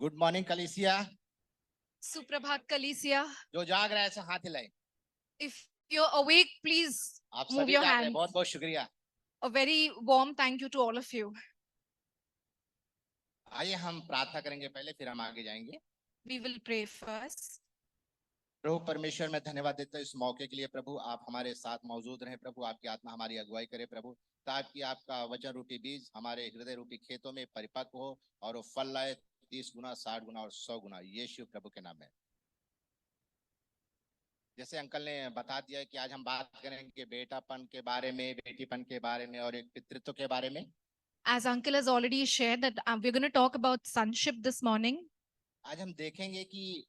Good morning कलीसिया। Suprabhat Kalesia. जो जाग रहा है ऐसे हाथ हिलाए। If you're awake, please आप move सभी your जाग रहे हैं, hand. बहुत बहुत शुक्रिया। A very warm thank you to all of you. आइए हम प्रार्थना करेंगे पहले, फिर हम आगे जाएंगे। We will pray first. प्रभु परमेश्वर, मैं धन्यवाद देता हूँ इस मौके के लिए। प्रभु आप हमारे साथ मौजूद रहें। प्रभु आपकी आत्मा हमारी अगुवाई करे प्रभु, ताकि आपका वचन रूपी बीज हमारे हृदय रूपी खेतों में परिपक्व हो और वो फल लाए 30 गुना, 60 गुना और 100 गुना, यीशु प्रभु के नाम में। जैसे अंकल ने बता दिया कि आज हम बात करेंगे बेटापन के बारे में, बेटीपन के बारे में और एक पितृत्व के बारे में। As Uncle has already shared that we're going to talk about sonship this morning. आज हम देखेंगे कि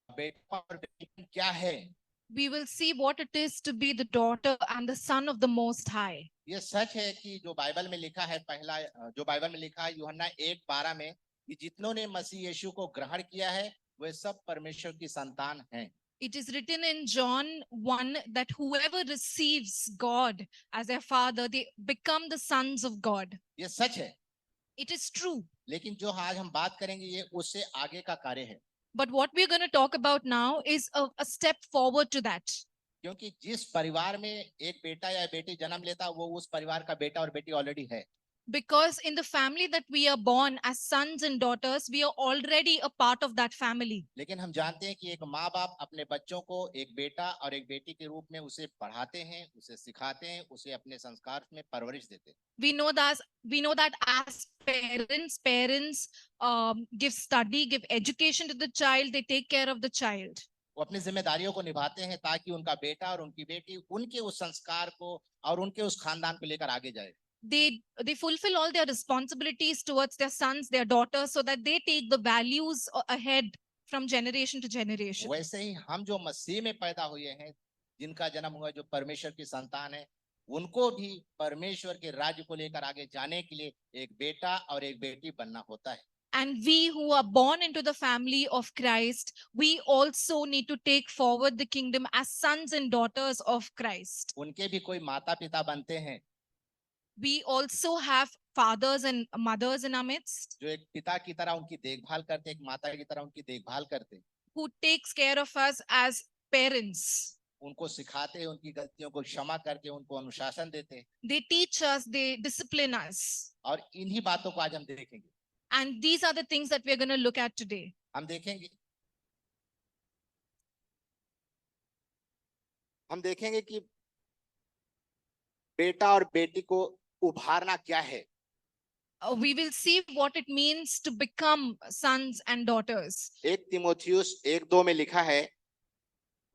बेटा और बेटीपन क्या है। We will see what it is to be the daughter and the son of the Most High. ये सच है कि जो बाइबल में लिखा है, पहला जो बाइबल में लिखा है यूहन्ना 1:12 में, कि जितनों ने मसीह यीशु को ग्रहण किया है वे सब परमेश्वर की संतान हैं। It is written in John 1 that whoever receives God as their father, they become the sons of God. ये सच है, It is true. लेकिन जो आज हम बात करेंगे ये उससे आगे का कार्य है। But what we're going to talk about now is a step forward to that. क्योंकि जिस परिवार में एक बेटा या बेटी जन्म लेता वो उस परिवार का बेटा और बेटी ऑलरेडी है। Because in the family that we are born as sons and daughters, we are already a part of that family. लेकिन हम जानते हैं कि एक माँ बाप अपने बच्चों को एक बेटा और एक बेटी के रूप में उसे पढ़ाते हैं, उसे सिखाते हैं, उसे अपने संस्कार में परवरिश देते हैं। We know that as parents give study, give education to the child, they take care of the child. वो अपनी जिम्मेदारियों को निभाते हैं ताकि उनका बेटा और उनकी बेटी उनके उस संस्कार को और उनके उस खानदान को लेकर आगे जाए। They fulfill all their responsibilities towards their sons, their daughters, so that they take the values ahead from generation to generation. वैसे ही हम जो मसीह में पैदा हुए हैं, जिनका जन्म हुआ, जो परमेश्वर की संतान है, उनको भी परमेश्वर के राज्य को लेकर आगे जाने के लिए एक बेटा और एक बेटी बनना होता है। And we who are born into the family of Christ, we also need to take forward the kingdom as sons and daughters of Christ. उनके भी कोई माता पिता बनते हैं। We also have fathers and mothers in our midst, जो एक पिता की तरह उनकी देखभाल करते, एक माता की तरह उनकी देखभाल करते, who takes care of us as parents. उनको सिखाते हैं, उनकी गलतियों को क्षमा करके उनको अनुशासन देते। They teach us, they discipline us. और इन्हीं बातों को आज हम देखेंगे। And these are the things that we're going to look at today. हम देखेंगे कि बेटा और बेटी को उभारना क्या है। We will see what it means to become sons and daughters. 1 तीमुथियुस 1:2 में लिखा है,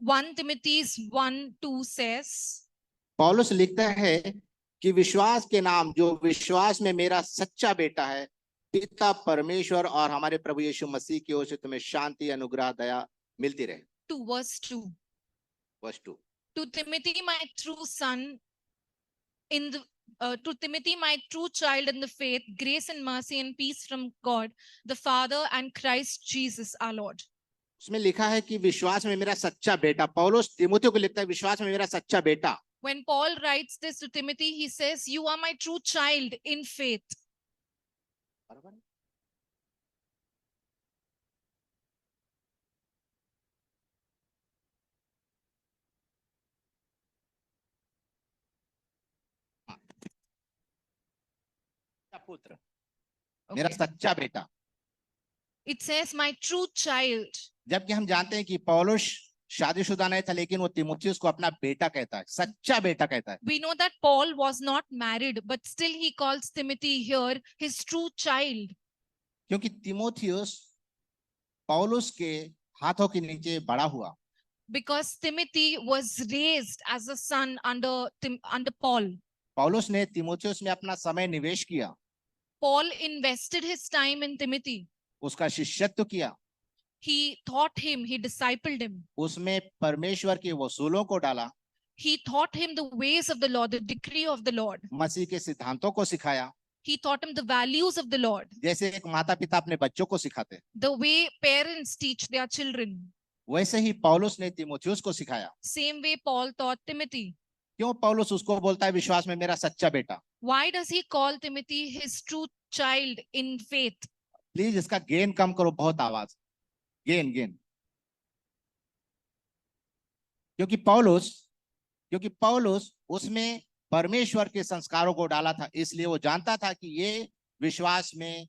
1 Timothy 1:2 says, पौलुस लिखता है कि विश्वास के नाम जो विश्वास में मेरा सच्चा बेटा है, पिता परमेश्वर और हमारे प्रभु यीशु मसीह की ओर से तुम्हें शांति, अनुग्रह, दया मिलती रहे। 2 verse 2. Verse 2. To Timothy, my true son, to Timothy, my true child in the faith, grace and mercy and peace from God, the Father and Christ Jesus our Lord. उसमें लिखा है कि विश्वास में मेरा सच्चा बेटा। पौलुस तीमुथियुस को लिखता है विश्वास में मेरा सच्चा बेटा। When Paul writes this to Timothy, he says, you are my true child in faith. पुत्र, मेरा सच्चा बेटा। It says my true child. जबकि हम जानते हैं कि पौलुस शादीशुदा नहीं था, लेकिन वो तीमुथियुस को अपना बेटा कहता है, सच्चा बेटा कहता है। We know that Paul was not married, but still he calls Timothy here his true child. क्योंकि तीमुथियुस पौलुस के हाथों के नीचे बड़ा हुआ। Because Timothy was raised as a son under Paul. पौलुस ने तीमुथियुस में अपना समय निवेश किया। Paul invested his time in Timothy. उसका शिष्यत्व किया। He taught him, he discipled him. उसमें परमेश्वर के वसूलों को डाला। He taught him the ways of the Lord, the decree of the Lord. मसीह के सिद्धांतों को सिखाया। He taught him the values of the Lord. जैसे एक माता पिता अपने बच्चों को सिखाते, The way parents teach their children. वैसे ही पौलुस ने तीमुथियुस को सिखाया। Same way Paul taught Timothy. क्यों पौलुस उसको बोलता है विश्वास में मेरा सच्चा बेटा? Why does he call Timothy his true child in faith? Please इसका गेन कम करो, बहुत आवाज, गेन गेन। क्योंकि पौलुस उसमें परमेश्वर के संस्कारों को डाला था, इसलिए वो जानता था कि ये विश्वास में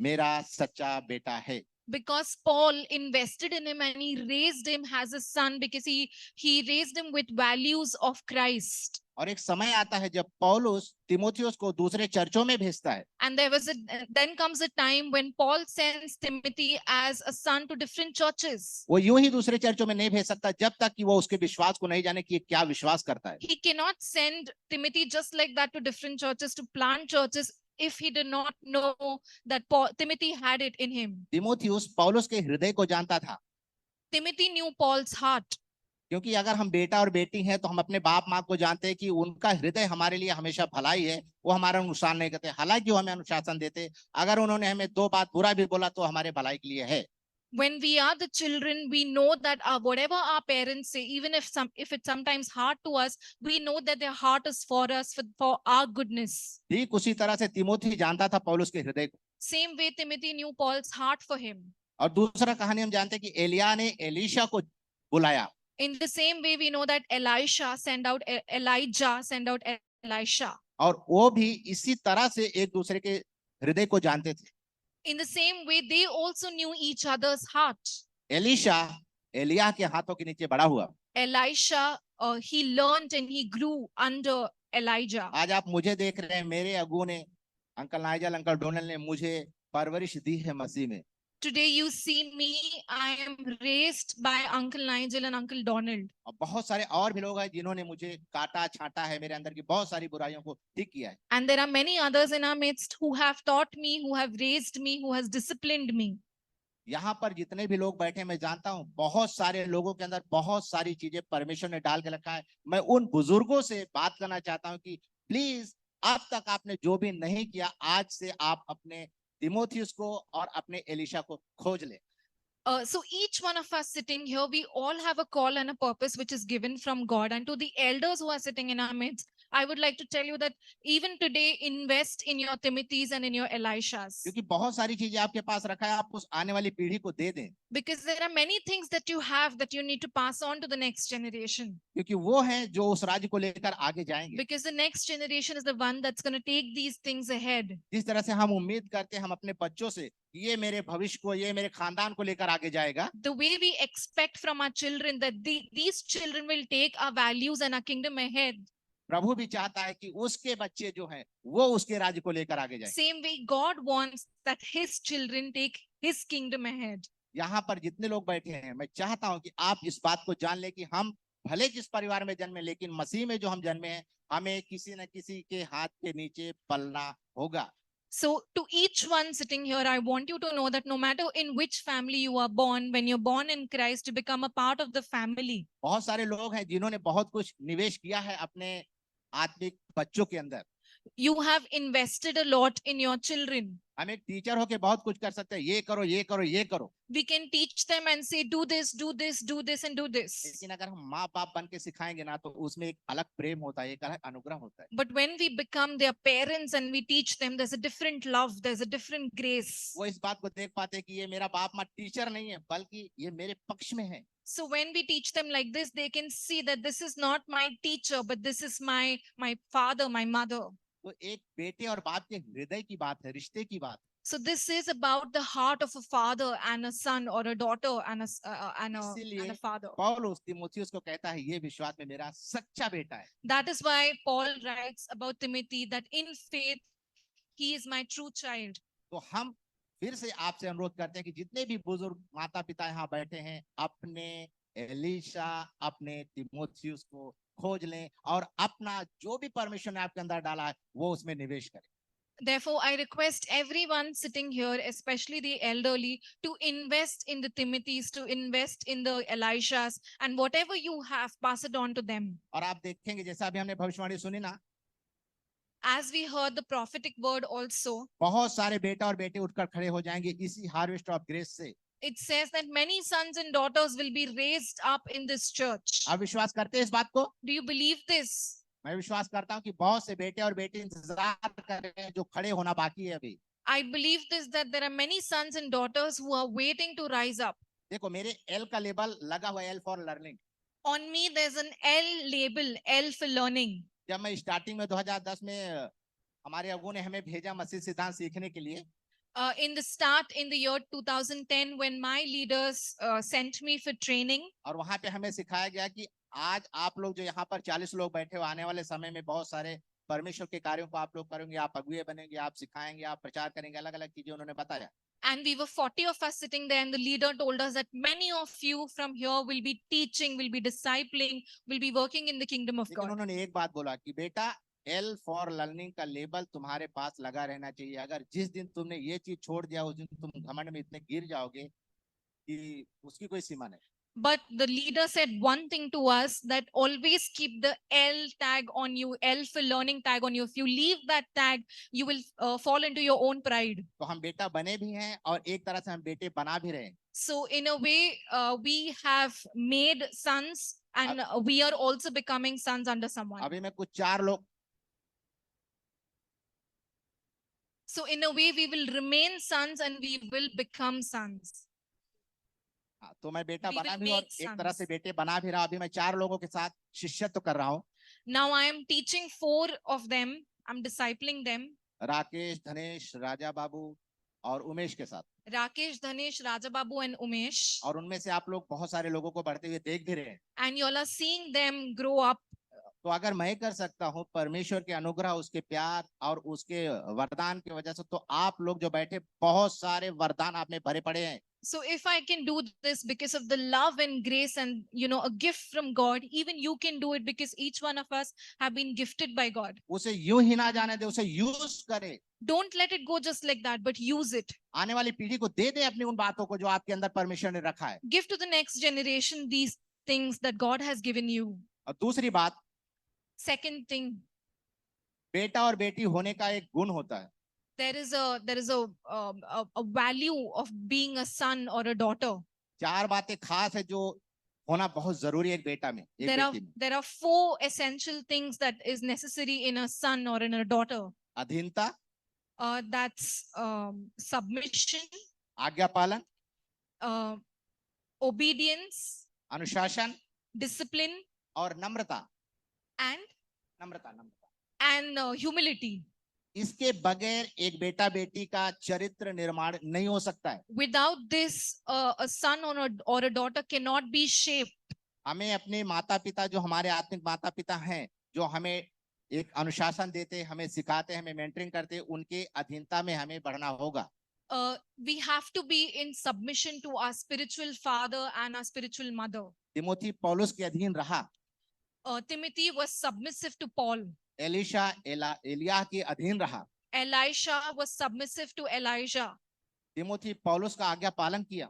मेरा सच्चा बेटा है। Because Paul invested in him and he raised him as a son, because he raised him with values of Christ. और एक समय आता है जब पौलुस तिमोथियुस को दूसरे चर्चों में भेजता है। And then comes a time when Paul sends Timothy as a son to different churches. वो यूं ही दूसरे चर्चों में नहीं भेज सकता जब तक कि वो उसके विश्वास को नहीं जाने कि ये क्या विश्वास करता है। He cannot send Timothy just like that to different churches, to plant churches, if he did not know that Timothy had it in him. तिमोथियुस पौलुस के हृदय को जानता था। Timothy knew Paul's heart. क्योंकि अगर हम बेटा और बेटी हैं तो हम अपने बाप माँ को जानते हैं कि उनका हृदय हमारे लिए हमेशा भलाई है, वो हमारा नुकसान नहीं करते, हालांकि वो हमें अनुशासन देते। अगर उन्होंने हमें दो बात बुरा भी बोला तो हमारे भलाई के लिए है। When we are the children, we know that whatever our parents say, even if it's sometimes hard to us, we know that their heart is for us, for our goodness. ठीक उसी तरह से तिमोथी जानता था पौलुस के हृदय को। Same way Timothy knew Paul's heart for him. और दूसरा कहानी हम जानते हैं कि एलिया ने एलीशा को बुलाया। In the same way, we know that Elijah sent out Elisha. और वो भी इसी तरह से एक दूसरे के हृदय को जानते थे। In the same way, they also knew each other's heart. Elisha Elijah के हाथों के नीचे बड़ा हुआ। Elisha, he learned and he grew under Elijah. आज आप मुझे देख रहे हैं, मेरे अगुओं ने, अंकल नाइजल, अंकल डोनल ने मुझे परवरिश दी है मसीह में। Today you see me, I am raised by Uncle Nigel and Uncle Donald. और बहुत सारे और भी लोग हैं जिन्होंने मुझे काटा छांटा है, मेरे अंदर की बहुत सारी बुराइयों को ठीक किया है। And there are many others in our midst who have taught me, who have raised me, who has disciplined me. यहाँ पर जितने भी लोग बैठे हैं, मैं जानता हूँ बहुत सारे लोगों के अंदर बहुत सारी चीजें परमेश्वर ने डाल के रखा है। मैं उन बुजुर्गों से बात करना चाहता हूँ कि प्लीज अब तक आपने जो भी नहीं किया, आज से आप अपने तिमोथियुस को और अपने एलीशा को खोज ले। So each one of us sitting here, we all have a call and a purpose which is given from God. And to the elders who are sitting in our midst, I would like to tell you that even today, invest in your Timothys and in your Elishas. क्योंकि बहुत सारी चीजें आपके पास रखा है, आप उस आने वाली पीढ़ी को दे दें। Because there are many things that you have that you need to pass on to the next generation. क्योंकि वो हैं जो उस राज्य को लेकर आगे जाएंगे। Because the next generation is the one that's going to take these things ahead. जिस तरह से हम उम्मीद करते हैं हम अपने बच्चों से, ये मेरे भविष्य को, ये मेरे खानदान को लेकर आगे जाएगा। The way we expect from our children that these children will take our values and our kingdom ahead. प्रभु भी चाहता है कि उसके बच्चे जो हैं वो उसके राज्य को लेकर आगे जाएं। Same way God wants that his children take his kingdom ahead. यहाँ पर जितने लोग बैठे हैं, मैं चाहता हूं कि आप इस बात को जान लें कि हम भले जिस परिवार में जन्मे, लेकिन मसीह में जो हम जन्मे हैं, हमें किसी न किसी के हाथ के नीचे पलना होगा। So to each one sitting here, I want you to know that no matter in which family you are born, when you're born in Christ, you become a part of the family. बहुत सारे लोग हैं जिन्होंने बहुत कुछ निवेश किया है अपने आत्मिक बच्चों के अंदर। You have invested a lot in your children. हम एक टीचर होके बहुत कुछ कर सकते हैं, ये करो ये करो ये करो। We can teach them and say, do this, do this, do this, and do this. लेकिन अगर हम माँ बाप बन के सिखाएंगे ना, तो उसमें एक अलग प्रेम होता है, एक अलग अनुग्रह होता है। But when we become their parents and we teach them, there's a different love, there's a different grace. वो इस बात को देख पाते हैं कि ये मेरा बाप माँ टीचर नहीं है, बल्कि ये मेरे पक्ष में है। So when we teach them like this, they can see that this is not my teacher, but this is my father, my mother. तो एक बेटे और बाप के हृदय की बात है, रिश्ते की बात। So this is about the heart of a father and a son, or a daughter and a father. पौलुस तिमोथियुस को कहता है, ये विश्वास में मेरा सच्चा बेटा है। That is why Paul writes about Timothy that in faith he is my true child. तो हम फिर से आपसे अनुरोध करते हैं कि जितने भी बुजुर्ग माता पिता यहाँ बैठे हैं, अपने एलीशा, अपने तिमोथियुस को खोज लें और अपना जो भी परमेश्वर ने आपके अंदर डाला है वो उसमें निवेश करें। Therefore, I request everyone sitting here, especially the elderly, to invest in the Timothys, to invest in the Elishas, and whatever you have, pass it on to them. और आप देखेंगे जैसा अभी हमने भविष्यवाणी सुनी ना, As we heard the prophetic word also, बहुत सारे बेटा और बेटे उठकर खड़े हो जाएंगे इसी हार्वेस्ट ऑफ ग्रेस से। it says that many sons and daughters will be raised up in this church. आप विश्वास करते हैं इस बात को? Do you believe this? मैं विश्वास करता हूँ कि बहुत से बेटे और बेटी इंतजार कर रहे हैं जो खड़े होना बाकी है अभी। I believe this, that there are many sons and daughters who are waiting to rise up. देखो मेरे एल का लेबल लगा हुआ है, L for learning. On me, there's an L label, L for learning. जब मैं स्टार्टिंग में 2010 में हमारे अबू ने हमें भेजा मसीह सिद्धांत सीखने के लिए, In the start, in the year 2010, when my leaders sent me for training, और वहां पे हमें सिखाया गया कि आज आप लोग जो यहाँ पर 40 लोग बैठे हो, आने वाले समय में बहुत सारे परमेश्वर के कार्यों को आप लोग करेंगे, आप अगुए बनेंगे, आप सिखाएंगे, आप प्रचार करेंगे, अलग अलग चीजें उन्होंने बताया। and we were 40 of us sitting there, and the leader told us that many of you from here will be teaching, will be discipling, will be working in the kingdom of लेकिन God. उन्होंने एक बात बोला कि बेटा, L for learning का label तुम्हारे पास लगा रहना चाहिए। अगर जिस दिन तुमने ये चीज छोड़ दिया, उस दिन तुम घमंड में इतने गिर जाओगे कि उसकी कोई सीमा नहीं। But the leader said one thing to us, that always keep the L tag on you, L for learning tag on you. If you leave that tag, you will fall into your own pride. तो हम बेटा बने भी हैं और एक तरह से हम बेटे बना भी रहे हैं। So in a way, we have made sons, and we are also becoming sons under someone. अभी मैं कुछ 4 लोग, So in a way, we will remain sons and we will become sons. हाँ, तो मैं बेटा We बना will भी और make एक तरह से sons. बेटे बना भी रहा। अभी मैं 4 लोगों के साथ शिष्यत्व कर रहा हूँ, Now I am teaching 4 of them. I'm discipling them. Rakesh, धनेश, राजा बाबू और उमेश के साथ। Rakesh, Dhanesh, Rajababu, and Umesh. और उनमें से आप लोग बहुत सारे लोगों को बढ़ते हुए देख भी रहे हैं। And you all are seeing them grow up. तो अगर मैं कर सकता हूँ परमेश्वर के अनुग्रह, उसके प्यार और उसके वरदान की वजह से, तो आप लोग जो बैठे, बहुत सारे वरदान आप में भरे पड़े हैं। So if I can do this because of the love and grace and a gift from God, even you can do it, because each one of us have been gifted by God. उसे यूं ही ना जाने दे, उसे use करे। Don't let it go just like that, but use it. आने वाली पीढ़ी को दे दे अपनी उन बातों को जो आपके अंदर परमेश्वर ने रखा है। Give to the next generation these things that God has given you. और दूसरी बात, Second thing, बेटा और बेटी होने का एक गुण होता है। there is a value of being a son or a daughter. 4 बातें खास है जो होना बहुत जरूरी है एक बेटा में, एक बेटी में। There are 4 essential things that is necessary in a son or in a daughter. अधीनता, That's submission, आज्ञा पालन, uh, obedience, अनुशासन discipline, और नम्रता। and Namrata humility. इसके बगैर एक बेटा बेटी का चरित्र निर्माण नहीं हो सकता है। Without this, a son or a daughter cannot be shaped. हमें अपने माता पिता, जो हमारे आत्मिक माता पिता हैं, जो हमें एक अनुशासन देते, हमें सिखाते, हमें मेंटरिंग करते, उनके अधीनता में हमें बढ़ना होगा। We have to be in submission to our spiritual father and our spiritual mother. Timothy पौलुस के अधीन रहा। Timothy was submissive to Paul. Elisha Elijah के अधीन रहा। Elisha was submissive to Elijah. Timothy पौलुस का आज्ञा पालन किया।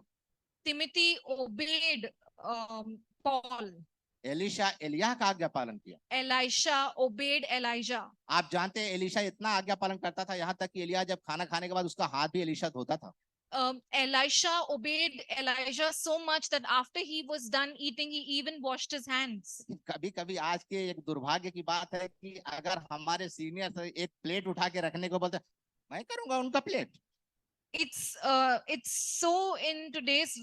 Timothy obeyed Paul. एलिशा एलिय्याह का आज्ञा पालन किया। Elisha obeyed Elijah. आप जानते हैं एलिशा इतना आज्ञा पालन करता था, यहाँ तक कि एलिय्याह जब खाना खाने के बाद उसका हाथ भी एलिशा धोता था। Elisha obeyed Elijah so much that after he was done eating, he even washed his hands. कभी कभी आज के एक दुर्भाग्य की बात है कि अगर हमारे सीनियर से एक प्लेट उठा के रखने को बोलते, मैं करूंगा उनका plate. It's so in today's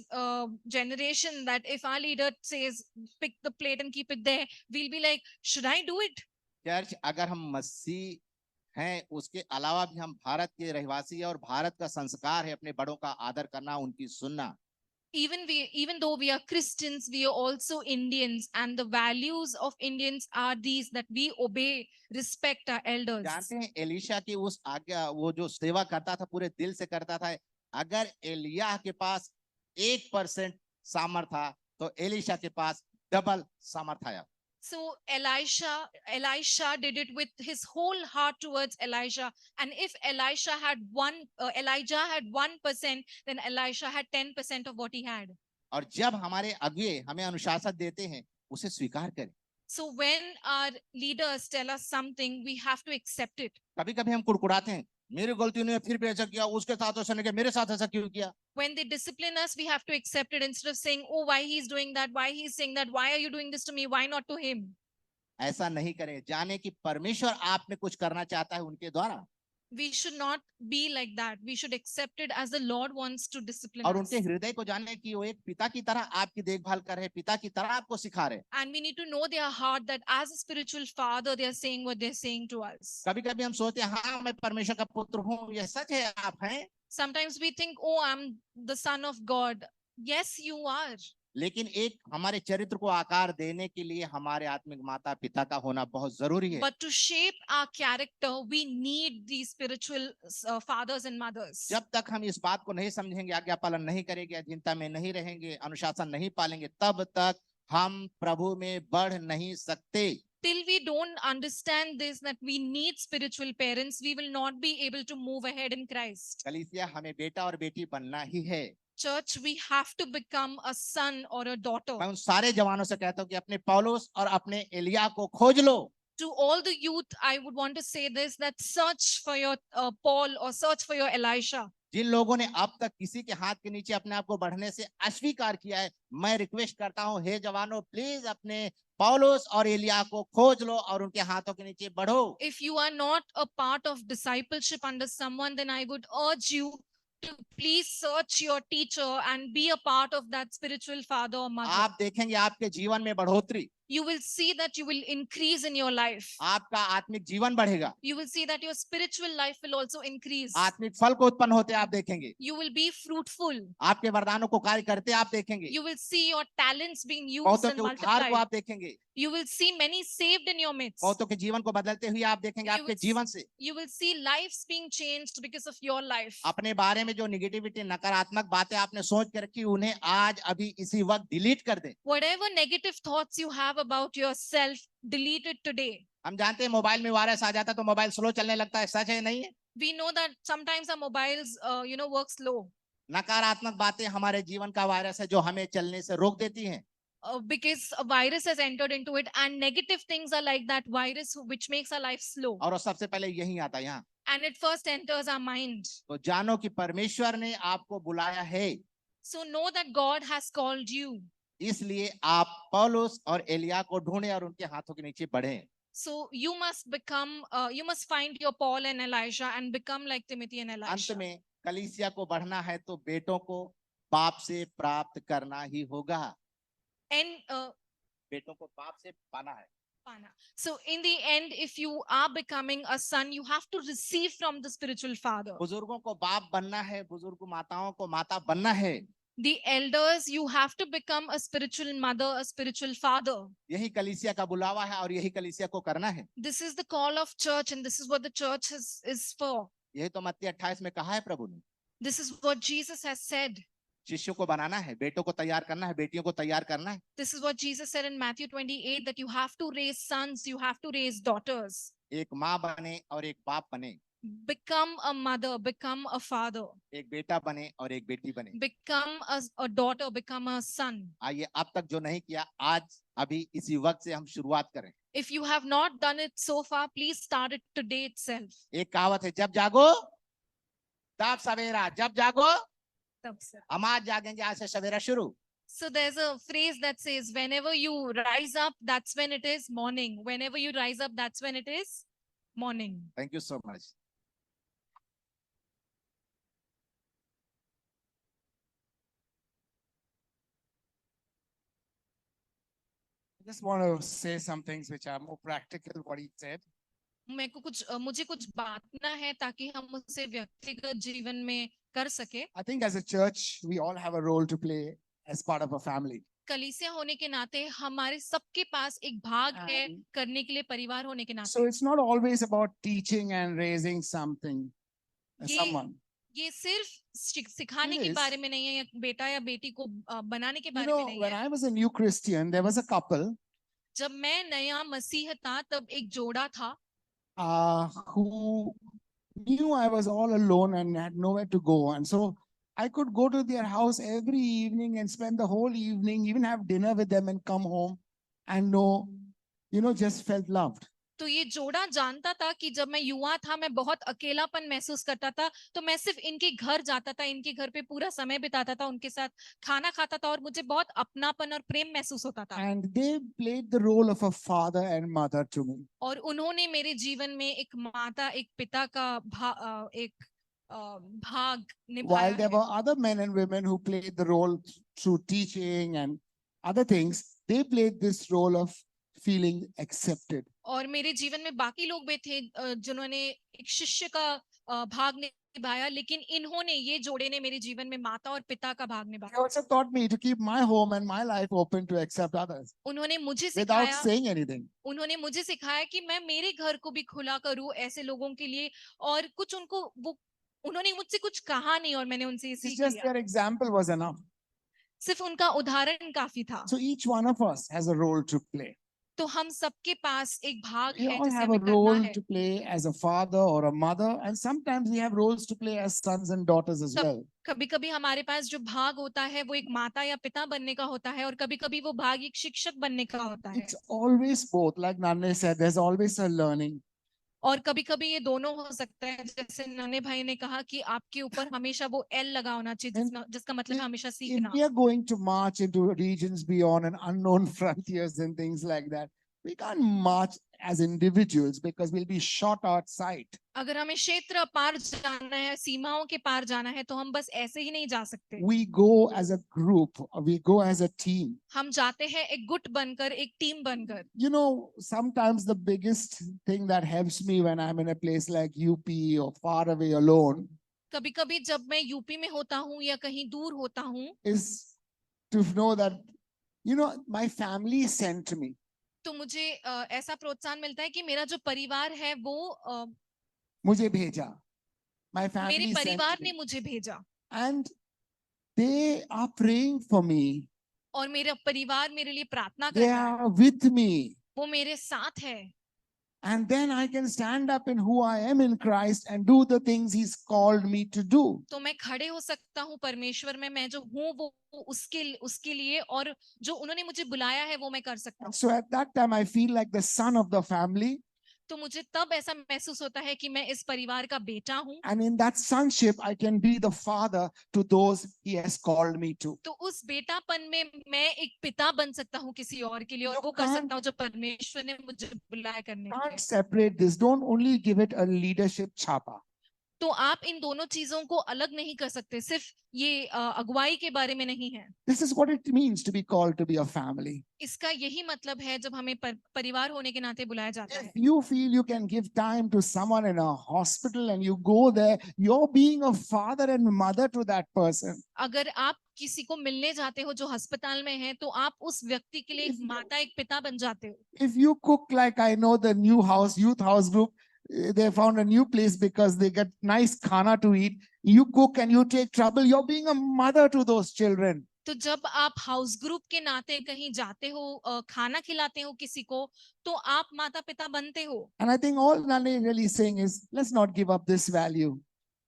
generation that if our leader says pick the plate and keep it there, we'll be like, should I do it? Church, अगर हम मसीह हैं, उसके अलावा भी हम भारत के रहवासी हैं और भारत का संस्कार है अपने बड़ों का आदर करना, उनकी सुनना। Even though we are Christians, we are also Indians, and the values of Indians are these, that we obey, respect our elders. जानते हैं एलिशा की उस आज्ञा, वो जो सेवा करता था पूरे दिल से करता था। अगर एलिय्याह के पास 1% सामर्थ था, तो एलिशा के पास डबल सामर्थ आया। So Elisha did it with his whole heart towards Elijah. And if Elijah had 1%, then Elisha had 10% of what he had. और जब हमारे अगुए हमें अनुशासन देते हैं, उसे स्वीकार करें। So when our leaders tell us something, we have to accept it. कभी-कभी हम कुड़कुड़ाते हैं, मेरी गलती नहीं है, फिर भी ऐसा किया, उसके साथ ऐसा नहीं किया, मेरे साथ ऐसा क्यों किया? When they discipline us, we have to accept it instead of saying, oh, why he's doing that, why he's saying that, why are you doing this to me, why not to him? ऐसा नहीं करें। जाने कि परमेश्वर आप में कुछ करना चाहता है उनके द्वारा। We should not be like that. We should accept it as the Lord wants to discipline और us. उनके हृदय को जाने कि वो एक पिता की तरह आपकी देखभाल कर रहे, पिता की तरह आपको सिखा रहे। And we need to know their heart that as a spiritual father, they are saying what they're saying to us. कभी कभी हम सोचते हैं हाँ मैं परमेश्वर का पुत्र हूँ, ये सच है आप हैं, Sometimes we think, oh, I'm the son of God. Yes, you are. लेकिन एक हमारे चरित्र को आकार देने के लिए हमारे आत्मिक माता पिता का होना बहुत जरूरी है। But to shape our character, we need these spiritual fathers and mothers. जब तक हम इस बात को नहीं समझेंगे, आज्ञा पालन नहीं करेंगे, अधीनता में नहीं रहेंगे, अनुशासन नहीं पालेंगे, तब तक हम प्रभु में बढ़ नहीं सकते। Till we don't understand this, that we need spiritual parents, we will not be able to move ahead in Christ. कलीसिया हमें बेटा और बेटी बनना ही है। Church, we have to become a son or a daughter. मैं उन सारे जवानों से कहता हूँ कि अपने पौलुस और अपने एलिया को खोज लो। To all the youth, I would want to say this, that search for your Paul or search for your Elisha. जिन लोगों ने अब तक किसी के हाथ के नीचे अपने आप को बढ़ने से अस्वीकार किया है, मैं रिक्वेस्ट करता हूं, हे जवानों, प्लीज अपने पौलुस और एलिया को खोज लो और उनके हाथों के नीचे बढ़ो। If you are not a part of discipleship under someone, then I would urge you to please search your teacher and be a part of that spiritual father or mother. आप देखेंगे आपके जीवन में बढ़ोतरी, You will see that you will increase in your life. आपका आत्मिक जीवन बढ़ेगा, You will see that your spiritual life will also increase. आत्मिक फल को उत्पन्न होते आप देखेंगे, You will be fruitful. आपके वरदानों को कार्य करते आप देखेंगे, You will see your talents being used बहुतों and के उद्धार को multiplied. आप देखेंगे, You will see many saved in your midst. बहुतों के जीवन को बदलते हुए आप देखेंगे You आपके will जीवन से। You will see lives being changed because of your life. अपने बारे में जो निगेटिविटी, नकारात्मक बातें आपने सोच के रखी, उन्हें आज अभी इसी वक्त डिलीट कर दें। Whatever negative thoughts you have about yourself, delete it today. हम जानते हैं मोबाइल में वायरस आ जाता है तो मोबाइल स्लो चलने लगता है, सच है नहीं है? We know that sometimes our mobiles, work slow. नकारात्मक बातें हमारे जीवन का वायरस है जो हमें चलने से रोक देती हैं। Because a virus has entered into it, and negative things are like that virus which makes our life slow. और वो सबसे पहले यही आता है यहाँ। And it first enters our mind. तो जानो कि परमेश्वर ने आपको बुलाया है, So know that God has called you. इसलिए आप पौलुस और एलिया को ढूंढें और उनके हाथों के नीचे बढ़ें। So you must find your Paul and Elisha and become like Timothy and अंत Elisha. में कलीसिया को बढ़ना है तो बेटों को बाप से प्राप्त करना ही होगा। And बेटों को बाप से पाना है। Pana. So in the end, if you are becoming a son, you have to receive from the spiritual father. बुजुर्गों को बाप बनना है, बुजुर्ग माताओं को माता बनना है। The elders, you have to become a spiritual mother, a spiritual father. यही कलीसिया का बुलावा है और यही कलीसिया को करना है। This is the call of church, and this is what the church is for. यही तो मत्ती 28 में कहा है प्रभु ने। This is what Jesus has said. शिष्यों को बनाना है, बेटों को तैयार करना है, बेटियों को तैयार करना है। This is what Jesus said in Matthew 28, that you have to raise sons, you have to raise daughters. एक माँ बने और एक बाप बने, Become a mother, become a father, एक बेटा बने और एक बेटी बने। become a daughter, become a son. आइए अब तक जो नहीं किया, आज अभी इसी वक्त से हम शुरुआत करें। If you have not done it so far, please start it today itself. एक कहावत है, जब जागो तब सवेरा, जब जागो Tab se. हम आज जागेंगे, आज से सवेरा शुरू। So there's a phrase that says, whenever you rise up, that's when it is morning. Whenever you rise up, that's when it is morning. Thank you so much. I just want to say some things which are more practical, what he said. मुझे कुछ बांटना है ताकि हम उसे व्यक्तिगत जीवन में कर सके। I think as a church, we all have a role to play as part of a family. कलीसिया होने के नाते हमारे सबके पास एक भाग है And करने के लिए, परिवार होने के नाते। so it's not always about teaching and raising something, Ye- someone. ये सिर्फ सिखाने It के is. बारे में नहीं है, या बेटा या बेटी को बनाने के You बारे में know, नहीं when है। I was a new Christian, there was a couple जब मैं नया मसीह था, तब एक जोड़ा था who knew I was all alone and had nowhere to go. And so I could go to their house every evening and spend the whole evening, even have dinner with them and come home and know, just felt loved. तो ये जोड़ा जानता था कि जब मैं युवा था, मैं बहुत अकेलापन महसूस करता था, तो मैं सिर्फ इनके घर जाता था, इनके घर पे पूरा समय बिताता था, उनके साथ खाना खाता था और मुझे बहुत अपनापन और प्रेम महसूस होता था। And they played the role of a father and mother to me. और उन्होंने मेरे जीवन में एक माता, एक पिता का एक भाग निभाया While there है। were other men and women who played the role through teaching and other things, they played this role of feeling accepted. और मेरे जीवन में बाकी लोग भी थे जिन्होंने एक शिष्य का भाग निभाया, लेकिन इन्होंने, ये जोड़े ने मेरे जीवन में माता और पिता का भाग They निभाया। also taught me to keep my home and my life open to accept others उन्होंने मुझे without सिखाया saying anything. उन्होंने मुझे सिखाया कि मैं मेरे घर को भी खुला करूं ऐसे लोगों के लिए, और कुछ उनको वो, उन्होंने मुझसे कुछ कहा नहीं और मैंने उनसे ये It's सीख just लिया। their example was enough. सिर्फ उनका उदाहरण काफी था। So each one of us has a role to play. तो हम सबके पास एक भाग We है all जिसे have a हमें करना role है। to play as a father or a mother, and sometimes we have roles to play as sons and daughters as well. कभी कभी हमारे पास जो भाग होता है वो एक माता या पिता बनने का होता है, और कभी कभी वो भाग एक शिक्षक बनने का होता है। It's always both. Like Nanne said, there's always a learning. और कभी कभी ये दोनों हो सकता है, जैसे नन्हे भाई ने कहा कि आपके ऊपर हमेशा वो एल लगा होना चाहिए, जिसका मतलब है हमेशा If सीखना। we are going to march into regions beyond and unknown frontiers and things like that, we can't march as individuals because we'll be shot outside. अगर हमें क्षेत्र पार जाना है, सीमाओं के पार जाना है, तो हम बस ऐसे ही नहीं जा सकते। We go as a group, we go as a team. हम जाते हैं एक गुट बनकर, एक टीम बनकर। You know, sometimes the biggest thing that helps me when I'm in a place like UP or far away alone कभी कभी जब मैं यूपी में होता हूँ या कहीं दूर होता हूँ, is to know that, you know, my family sent me. तो मुझे ऐसा प्रोत्साहन मिलता है कि मेरा जो परिवार है वो मुझे भेजा. My मेरे family sent परिवार me. ने मुझे भेजा, And they are praying for me. और मेरा परिवार मेरे लिए प्रार्थना कर They रहा है, are with me. वो मेरे साथ है। And then I can stand up in who I am in Christ and do the things He's called me to do. तो मैं खड़े हो सकता हूँ परमेश्वर में, मैं जो हूँ वो उसके उसके लिए, और जो उन्होंने मुझे बुलाया है वो मैं कर सकता हूँ। So at that time, I feel like the son of the family. तो मुझे तब ऐसा महसूस होता है कि मैं इस परिवार का बेटा हूँ, And in that sonship, I can be the father to those He has called me to. तो उस बेटापन में मैं एक पिता बन सकता हूँ किसी और के लिए, और You वो कर can't- सकता हूँ जो परमेश्वर ने मुझे बुलाया करने के Can't लिए। separate this. Don't only give it a leadership chapa. तो आप इन दोनों चीजों को अलग नहीं कर सकते, सिर्फ ये अगुवाई के बारे में नहीं है। This is what it means to be called to be a family. इसका यही मतलब है जब हमें परिवार होने के नाते बुलाया जाता If है। you feel you can give time to someone in a hospital and you go there, you're being a father and mother to that person. अगर आप किसी को मिलने जाते हो जो अस्पताल में है, तो आप उस व्यक्ति के लिए एक माता, एक पिता बन जाते हो। If you cook, like I know the new house, youth house group, they found a new place because they get nice khana to eat. You cook and you take trouble, you're being a mother to those children. तो जब आप house group के नाते कहीं जाते हो, खाना खिलाते हो किसी को, तो आप माता पिता बनते हो। And I think all Nane is really saying is, let's not give up this value.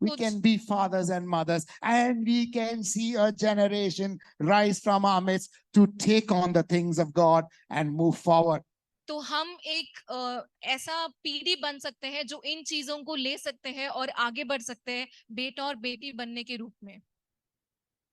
We Kuch- can be fathers and mothers, and we can see a generation rise from our midst to take on the things of God and move forward. तो हम एक ऐसा पीढ़ी बन सकते हैं जो इन चीजों को ले सकते हैं और आगे बढ़ सकते हैं, बेटा और बेटी बनने के रूप में।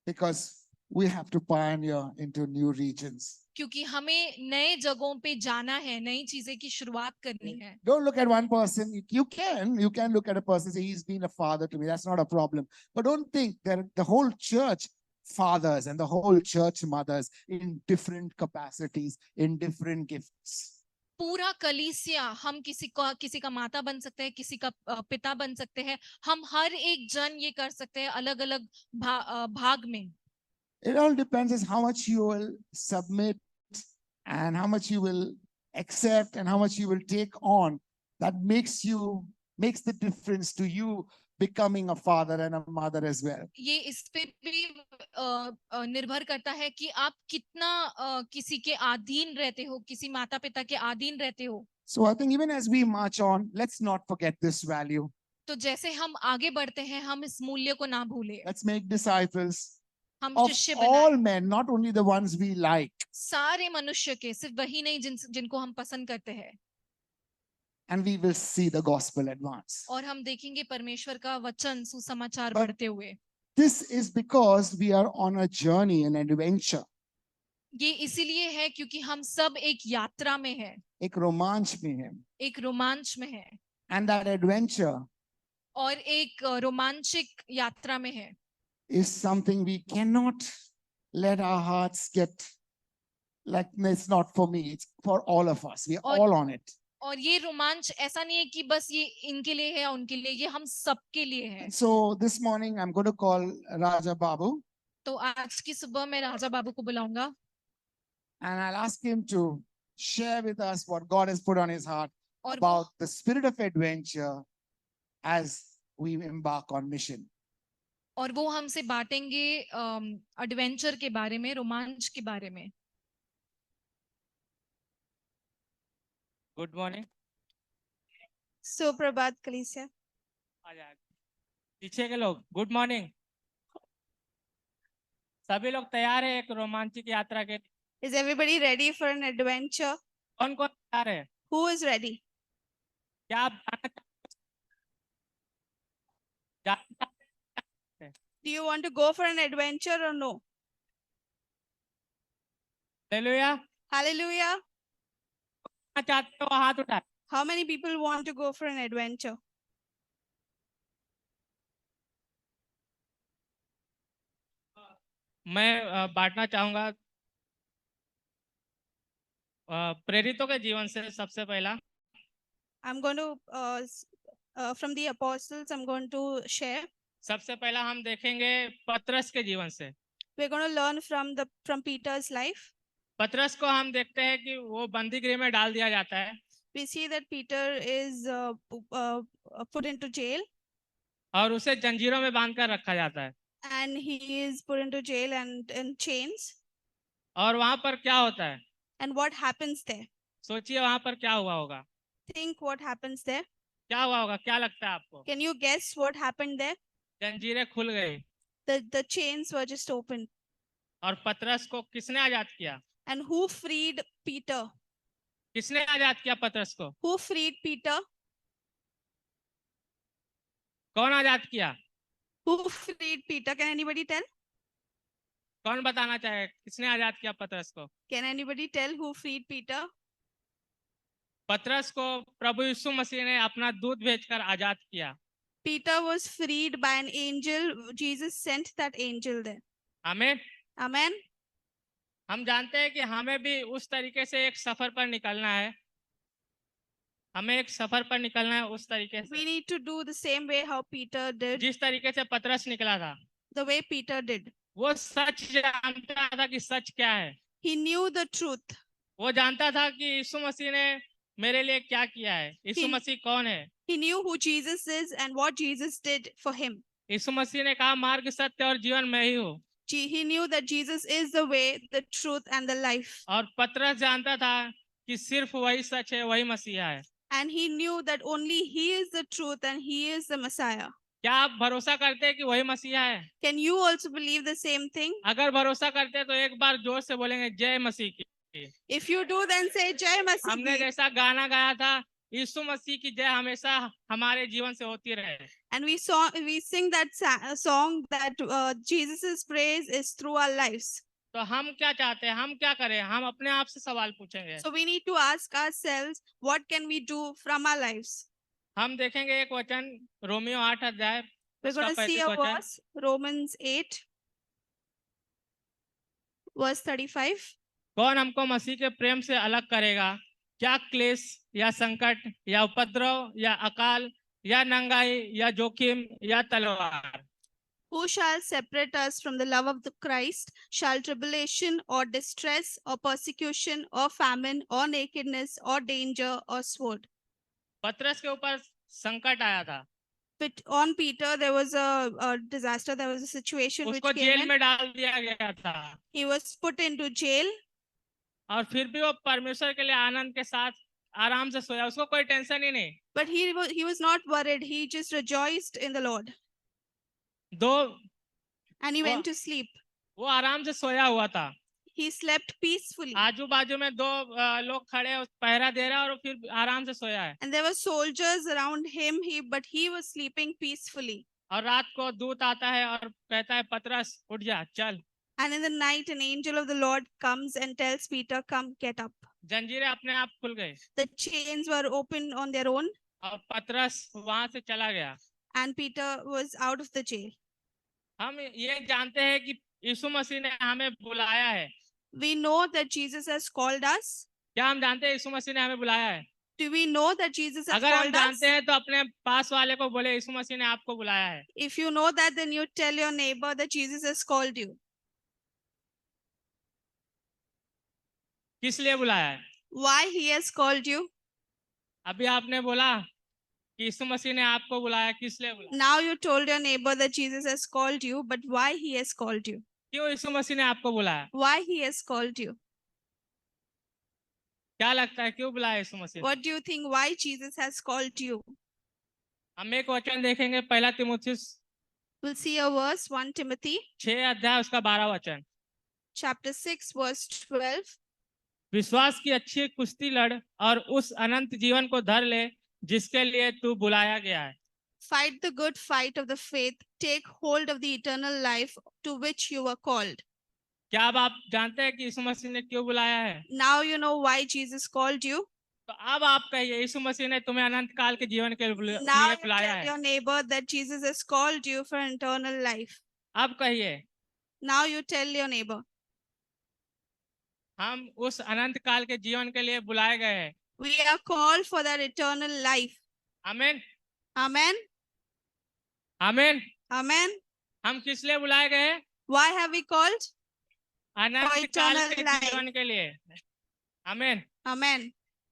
Because we have to pioneer into new regions. क्योंकि हमें नए जगहों पे जाना है, नई चीजें की शुरुआत करनी है। Don't look at one person. You can look at a person and say, he's been a father to me. That's not a problem. But don't think that the whole church fathers and the whole church mothers in different capacities, in different gifts. पूरा कलीसिया, हम किसी का माता बन सकते हैं, किसी का पिता बन सकते हैं। हम हर एक जन ये कर सकते हैं अलग अलग भाग में। It all depends on how much you will submit and how much you will accept and how much you will take on. That makes the difference to you becoming a father and a mother as well. ये इस पे भी निर्भर करता है कि आप कितना किसी के अधीन रहते हो, किसी माता पिता के अधीन रहते हो। So I think even as we march on, let's not forget this value. तो जैसे हम आगे बढ़ते हैं, हम इस मूल्य को ना भूलें। Let's make disciples हम of शिष्य all बनाएं, men, not only the ones we like. सारे मनुष्य के, सिर्फ वही नहीं जिनको हम पसंद करते हैं। and we will see the gospel advance. और हम देखेंगे परमेश्वर का वचन सुसमाचार But- बढ़ते हुए। This is because we are on a journey, an adventure. ये इसीलिए है क्योंकि हम सब एक यात्रा में हैं, एक रोमांच में है. एक रोमांच में हैं, And that adventure और एक रोमांचिक यात्रा में है। is something we cannot let our hearts get like, "No, it's not for me, it's for all of us. We are और- all on it." और ये रोमांच ऐसा नहीं है कि बस ये इनके लिए है या उनके लिए, ये हम सबके लिए है। And so this morning I'm going to call Raja Babu तो आज की सुबह मैं राजा बाबू को बुलाऊंगा and I'll ask him to share with us what God has put on his heart और वो, about the spirit of adventure as we embark on mission. और वो हमसे बांटेंगे एडवेंचर के बारे में, रोमांच के बारे में। Good morning. सुप्रभात कलीसिया। आ जाए पीछे के लोग। Good morning. सभी लोग तैयार है एक रोमांचिक यात्रा के लिए? Is everybody ready for an adventure? कौन कौन तैयार है? Who is ready? क्या आप जाना Do you want to go for an adventure or no? Hallelujah. Hallelujah. चाहते हो हाथ उठाए। How many people want to go for an adventure? मैं बांटना चाहूंगा प्रेरितों के जीवन से। सबसे पहला I'm going to, from the apostles, I'm going to share. सबसे पहला हम देखेंगे पतरस के जीवन से। We're going to learn from Peter's life. पतरस को हम देखते हैं कि वो बंदी गृह में डाल दिया जाता है We see that Peter is put into jail, और उसे जंजीरों में बांध कर रखा जाता है। and he is put into jail and in chains. और वहां पर क्या होता है? And what happens there? सोचिए वहां पर क्या हुआ होगा। Think what happens there. क्या हुआ होगा? क्या लगता है आपको? Can you guess what happened there? जंजीरें खुल गई The chains were just opened. और पतरस को किसने आजाद किया? And who freed Peter? किसने आजाद किया पतरस को? Who freed Peter? कौन आजाद किया? Who freed Peter? Can anybody tell? कौन बताना चाहे किसने आजाद किया पतरस को? Can anybody tell who freed Peter? पतरस को प्रभु यीशु मसीह ने अपना दूत भेजकर आजाद किया। Peter was freed by an angel. Jesus sent that angel there. आमीन। Amen. हम जानते हैं कि हमें भी उस तरीके से एक सफर पर निकलना है। हमें एक सफर पर निकलना है उस तरीके We से need to do the same way how Peter did, जिस तरीके से पतरस निकला था। the way Peter did. वो सच जानता था कि सच क्या है। He knew the truth. वो जानता था कि यीशु मसीह ने मेरे लिए क्या किया है। यीशु He- मसीह कौन है? He knew who Jesus is and what Jesus did for him. यीशु मसीह ने कहा मार्ग सत्य और जीवन मैं ही हूँ। He knew that Jesus is the way, the truth, and the life. और पतरस जानता था कि सिर्फ वही सच है, वही मसीहा है। And he knew that only he is the truth and he is the Messiah. क्या आप भरोसा करते हैं कि वही मसीहा है? Can you also believe the same thing? अगर भरोसा करते हैं तो एक बार जोर से बोलेंगे जय मसीह की। If you do, then say Jai हमने Masih. जैसा गाना गाया था, यीशु मसीह की जय हमेशा हमारे जीवन से होती रहे। And we sing that song that Jesus's praise is through our lives. तो हम क्या चाहते हैं? हम क्या करें? हम अपने आप से सवाल पूछेंगे। So we need to ask ourselves, what can we do from our lives? हम देखेंगे एक वचन रोमियो 8 अध्याय We're उसका going to see 35 a वचन। verse, Romans 8, verse 35. कौन हमको मसीह के प्रेम से अलग करेगा? क्या क्लेश या संकट या उपद्रव या अकाल या नंगाई या जोखिम या तलवार? Who shall separate us from the love of the Christ? Shall tribulation or distress or persecution or famine or nakedness or danger or sword? पतरस के ऊपर संकट आया था, But on Peter, there was a disaster. There was a situation which उसको came jail in. में डाल दिया गया था He was put into jail, और फिर भी वो परमेश्वर के लिए आनंद के साथ आराम से सोया। उसको कोई टेंशन ही नहीं। but he was not worried. He just rejoiced in the Lord दो and he Wow. went to sleep. वो आराम से सोया हुआ था। He slept peacefully. आजू बाजू में दो लोग खड़े हैं, पहरा दे रहा है और फिर आराम से सोया है। And there were soldiers around him, but he was sleeping peacefully. और रात को दूत आता है और कहता है पतरस उठ जा चल। And in the night, an angel of the Lord comes and tells Peter, "Come, get up." जंजीरें अपने आप खुल गई The chains were opened on their own, और पतरस वहां से चला गया। and Peter was out of the jail. हम ये जानते हैं कि यीशु मसीह ने हमें बुलाया है। We know that Jesus has called us. क्या हम जानते हैं यीशु मसीह ने हमें बुलाया है? Do we know that Jesus has अगर हम called us? जानते हैं तो अपने पास वाले को बोले यीशु मसीह ने आपको बुलाया है। If you know that, then you tell your neighbor that Jesus has called you. किस लिए बुलाया है? Why he has called you? अभी आपने बोला कि यीशु मसीह ने आपको बुलाया, किस लिए बुलाया? Now you told your neighbor that Jesus has called you, but why he has called you? क्यों यीशु मसीह ने आपको बुलाया? Why he has called you? क्या लगता है क्यों बुलाया यीशु मसीह ने? What do you think? Why Jesus has called you? हम एक वचन देखेंगे, पहला तीमुथियुस We'll see a verse, 1 Timothy 6 अध्याय उसका 12 वचन। chapter 6, verse 12. विश्वास की अच्छी कुश्ती लड़ और उस अनंत जीवन को धर ले जिसके लिए तू बुलाया गया है। Fight the good fight of the faith. Take hold of the eternal life to which you were called. क्या अब आप जानते हैं कि यीशु मसीह ने क्यों बुलाया है? Now you know why Jesus called you. तो अब आप कहिए यीशु मसीह ने तुम्हें अनंत काल के जीवन के लिए Now you बुलाया tell है। your neighbor that Jesus has called you for eternal life. अब कहिए Now you tell your neighbor. हम उस अनंत काल के जीवन के लिए बुलाए गए हैं। We are called for that eternal life. आमीन Amen. आमीन। Amen. हम किस लिए बुलाए गए हैं? Why have we called? अनंत काल eternal के life. जीवन के लिए। आमीन। Amen.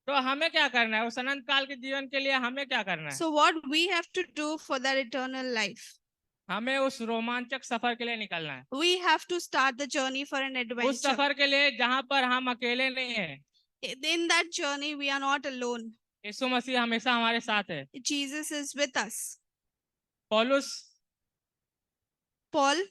तो हमें क्या करना है? उस अनंत काल के जीवन के लिए हमें क्या करना है? So what we have to do for that eternal life? हमें उस रोमांचक सफर के लिए निकलना है। We have to start the journey for an उस adventure. सफर के लिए जहां पर हम अकेले नहीं हैं। In that journey, we are not alone. यीशु मसीह हमेशा हमारे साथ है। Jesus is with us. पौलुस, Paul,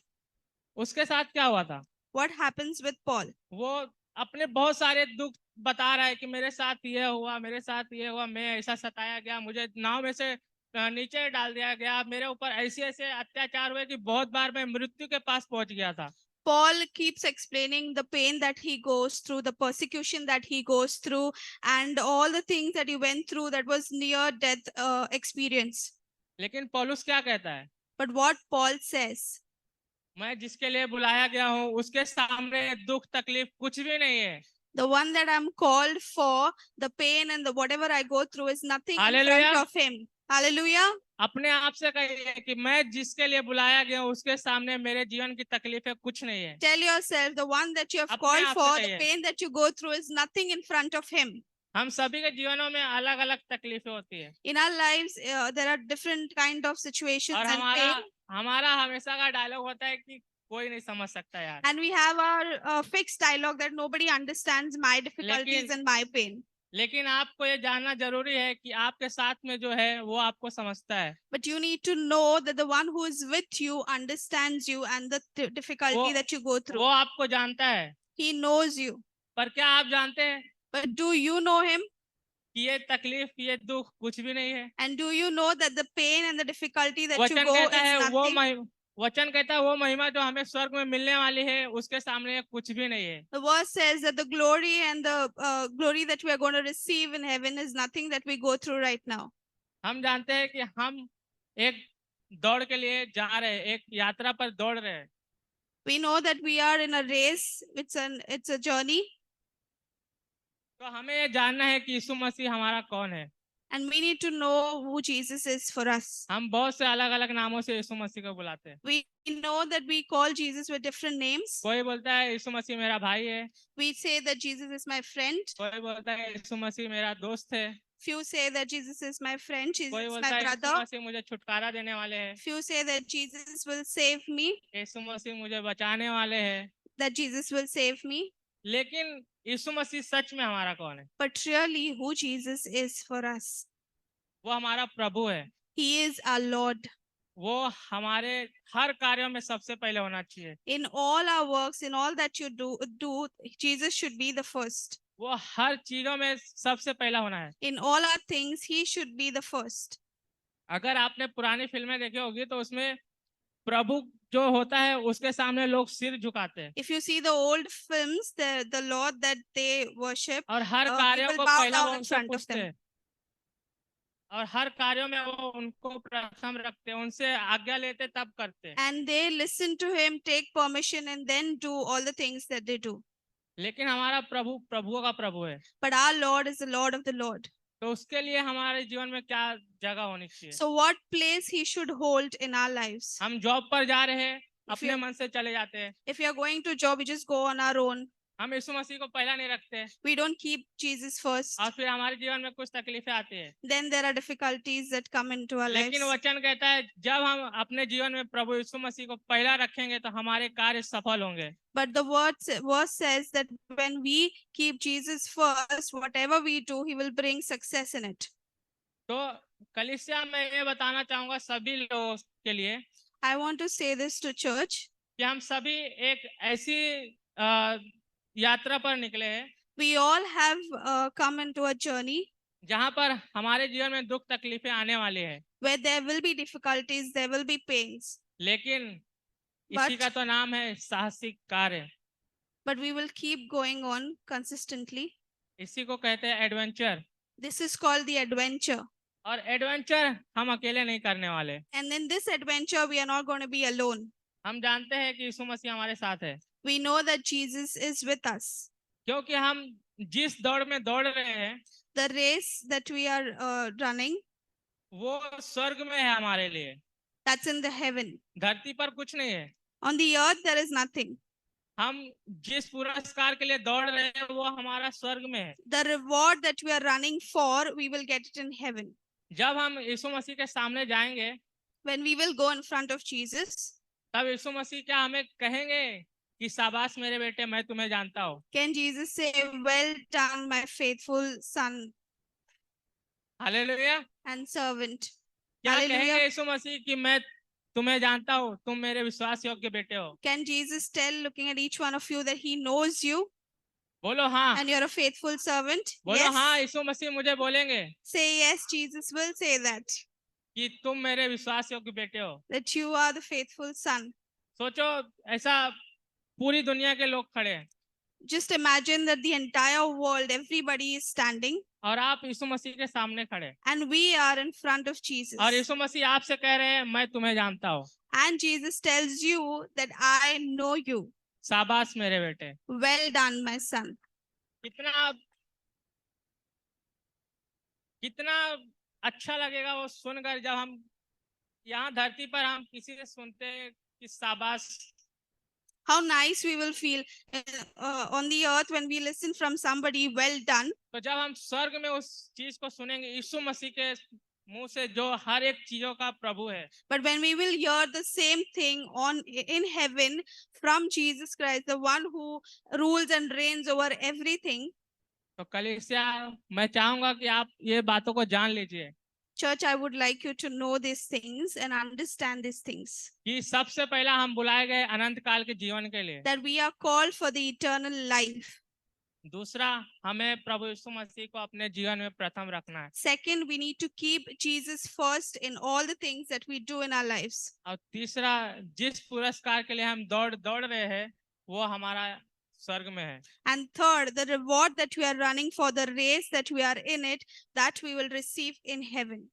उसके साथ क्या हुआ था? what happens with Paul? वो अपने बहुत सारे दुख बता रहा है कि मेरे साथ ये हुआ, मेरे साथ ये हुआ, मैं ऐसा सताया गया, मुझे नाव में से नीचे डाल दिया गया, मेरे ऊपर ऐसे ऐसे अत्याचार हुए कि बहुत बार मैं मृत्यु के पास पहुंच गया था। Paul keeps explaining the pain that he goes through, the persecution that he goes through, and all the things that he went through that was near death experience. लेकिन पौलुस क्या कहता है? But what Paul says, मैं जिसके लिए बुलाया गया हूँ उसके सामने दुख तकलीफ कुछ भी नहीं है। the one that I'm called for, the pain and the whatever I go through is nothing in Hallelujah. front of him. Hallelujah. अपने आप से कहिए कि मैं जिसके लिए बुलाया गया हूँ उसके सामने मेरे जीवन की तकलीफें कुछ नहीं है। Tell yourself, the one that you have अपने called आप से for, the कहिए। pain that you go through is nothing in front of him. हम सभी के जीवनों में अलग अलग तकलीफें होती है In our lives, there are different kind of situations और and हमारा pain. हमारा हमेशा का डायलॉग होता है कि कोई नहीं समझ सकता यार। And we have our fixed dialogue that nobody understands my difficulties लेकिन- and my pain. लेकिन आपको ये जानना जरूरी है कि आपके साथ में जो है वो आपको समझता है। But you need to know that the one who is with you understands you and the difficulty वो- that you go वो through. आपको जानता है, He knows you. पर क्या आप जानते हैं But do you know him? कि ये तकलीफ ये दुख कुछ भी नहीं है? And do you know that the pain and the difficulty that you वचन go कहता है is nothing? वचन कहता है वो महिमा जो हमें स्वर्ग में मिलने वाली है उसके सामने ये कुछ भी नहीं है। The verse says that the glory and the glory that we are going to receive in heaven is nothing that we go through right now. हम जानते हैं कि हम एक दौड़ के लिए जा रहे हैं, एक यात्रा पर दौड़ रहे हैं। We know that we are in a race. It's a journey. तो हमें ये जानना है कि यीशु मसीह हमारा कौन है। And we need to know who Jesus is for us. हम बहुत से अलग अलग नामों से यीशु मसीह को बुलाते हैं। We know that we call Jesus with different names. कोई बोलता है यीशु मसीह मेरा भाई है, We say that Jesus is my friend. कोई बोलता है यीशु मसीह मेरा दोस्त है, Few say that Jesus is my friend. Jesus कोई is बोलता my है यीशु brother. मसीह मुझे छुटकारा देने वाले हैं, Few say that Jesus will save me. यीशु मसीह मुझे बचाने वाले हैं। That Jesus will save me. लेकिन यीशु मसीह सच में हमारा कौन है? But really, who Jesus is for us? वो हमारा प्रभु है, He is our Lord. वो हमारे हर कार्यों में सबसे पहले होना चाहिए। In all our works, in all that you do, Jesus should be the first. वो हर चीजों में सबसे पहला होना है। In all our things, he should be the first. अगर आपने पुरानी फिल्में देखी होगी तो उसमें प्रभु जो होता है उसके सामने लोग सिर झुकाते हैं If you see the old films, the Lord that they worship, और हर कार्यों people को bow पहला वो down in उनसे front of पूछते them. हैं और हर कार्यों में वो उनको प्रथम रखते हैं, उनसे आज्ञा लेते तब करते हैं। And they listen to him, take permission, and then do all the things that they do. लेकिन हमारा प्रभु प्रभुओं का प्रभु है, But our Lord is the Lord of the Lord. तो उसके लिए हमारे जीवन में क्या जगह होनी चाहिए? So what place he should hold in our lives? हम जॉब पर जा रहे हैं, If अपने you- मन से चले जाते हैं, If you are going to job, you just go on our own. हम यीशु मसीह को पहला नहीं रखते We don't keep Jesus first. और फिर हमारे जीवन में कुछ तकलीफें आती है। Then there are difficulties that come into our lives. लेकिन वचन कहता है जब हम अपने जीवन में प्रभु यीशु मसीह को पहला रखेंगे तो हमारे कार्य सफल होंगे। But the verse says that when we keep Jesus first, whatever we do, he will bring success in it. तो कलीसिया में ये बताना चाहूंगा सभी लोगों के लिए I want to say this to church. कि हम सभी एक ऐसी यात्रा पर निकले हैं We all have come into a journey जहां पर हमारे जीवन में दुख तकलीफें आने वाली है, where there will be difficulties, there will be pains, लेकिन But- इसी का तो नाम है साहसिक कार्य। but we will keep going on consistently. इसी को कहते हैं adventure. This is called the adventure. और एडवेंचर हम अकेले नहीं करने वाले। And in this adventure, we are not going to be alone. हम जानते हैं कि यीशु मसीह हमारे साथ है, We know that Jesus is with us. क्योंकि हम जिस दौड़ में दौड़ रहे हैं The race that we are running, वो स्वर्ग में है हमारे लिए, that's in the heaven. धरती पर कुछ नहीं है। On the earth, there is nothing. हम जिस पुरस्कार के लिए दौड़ रहे हैं वो हमारा स्वर्ग में है। The reward that we are running for, we will get it in heaven. जब हम यीशु मसीह के सामने जाएंगे When we will go in front of Jesus, तब यीशु मसीह क्या हमें कहेंगे कि शाबाश मेरे बेटे, मैं तुम्हें जानता हूँ। can Jesus say, "Well done, my faithful son hallelujah. and servant"? क्या कहेंगे Hallelujah. यीशु मसीह कि मैं तुम्हें जानता हूँ, तुम मेरे विश्वास योग्य बेटे हो? Can Jesus tell, looking at each one of you, that he knows you बोलो हाँ। and you're a faithful servant? बोलो हाँ, Yes. यीशु मसीह मुझे बोलेंगे Say yes, Jesus will say that, कि तुम मेरे विश्वास योग्य बेटे हो। that you are the faithful son. सोचो ऐसा पूरी दुनिया के लोग खड़े हैं Just imagine that the entire world, everybody is standing, और आप यीशु मसीह के सामने खड़े, and we are in front of Jesus. और यीशु मसीह आपसे कह रहे हैं मैं तुम्हें जानता हूँ। And Jesus tells you that I know you. शाबाश मेरे बेटे। Well done, my son. कितना कितना अच्छा लगेगा वो सुनकर, जब हम यहाँ धरती पर हम किसी से सुनते हैं कि शाबाश। How nice we will feel on the earth when we listen from somebody, well done. तो जब हम स्वर्ग में उस चीज को सुनेंगे यीशु मसीह के मुंह से जो हर एक चीजों का प्रभु है, But when we will hear the same thing in heaven from Jesus Christ, the one who rules and reigns over everything, तो कलीसिया मैं चाहूंगा कि आप ये बातों को जान लीजिए church, I would like you to know these things and understand these things. कि सबसे पहला हम बुलाए गए अनंत काल के जीवन के लिए। That we are called for the eternal life. दूसरा, हमें प्रभु यीशु मसीह को अपने जीवन में प्रथम रखना है। Second, we need to keep Jesus first in all the things that we do in our lives. और तीसरा, जिस पुरस्कार के लिए हम दौड़ रहे हैं वो हमारा स्वर्ग में है। And third, the reward that we are running for, the race that we are in it, that we will receive in heaven.